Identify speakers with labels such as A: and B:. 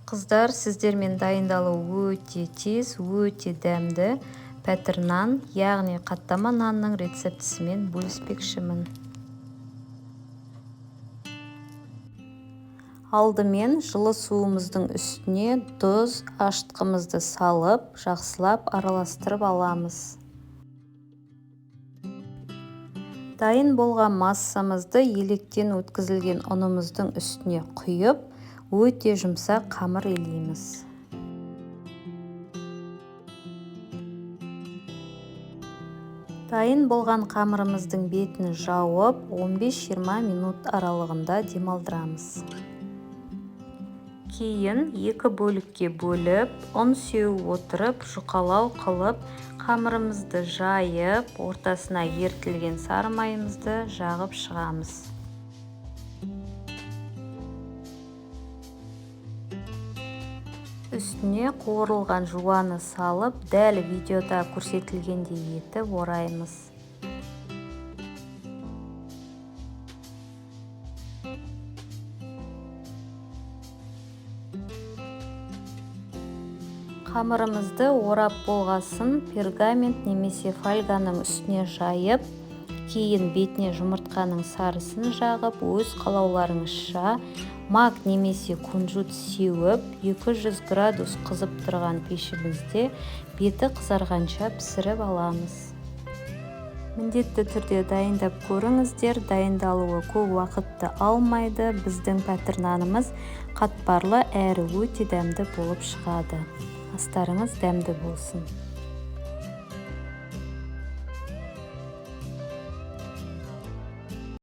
A: Қыздар, сіздермен дайындалу өте тез, өте дәмді пәтір нан, яғни қаттама нанның рецептісімен бөліспекшімін. Алдымен жылы суымыздың үстіне тұз, ашытқымызды салып, жақсылап араластырып аламыз. Дайын болған массамызды електен өткізілген ұнымыздың үстіне құйып, өте жұмсақ қамыр илейміз. Дайын болған қамырымыздың бетін жауып, 15-20 минут аралығында демалдырамыз. Кейін екі бөлікке бөліп, ұн сеуіп отырып, жұқалау қылып, қамырымызды жайып, ортасына ерітілген сары майымызды жағып шығамыз. Үстіне қуырылған жуаны салып, дәл видеода көрсетілгендей етіп ораймыз. Қамырымызды орап болғасын пергамент немесе фольганың үстіне жайып, кейін бетіне жұмыртқаның сарысын жағып, өз қалауларыңызша мак немесе кунжут сеуіп, 200 градус қызып тұрған пешімізде беті қызарғанша пісіріп аламыз. Міндетті түрде дайындап көріңіздер, дайындалуы көп уақытты алмайды. Біздің пәтір нанымыз қатпарлы әрі өте дәмді болып шығады. Астарыңыз дәмді болсын.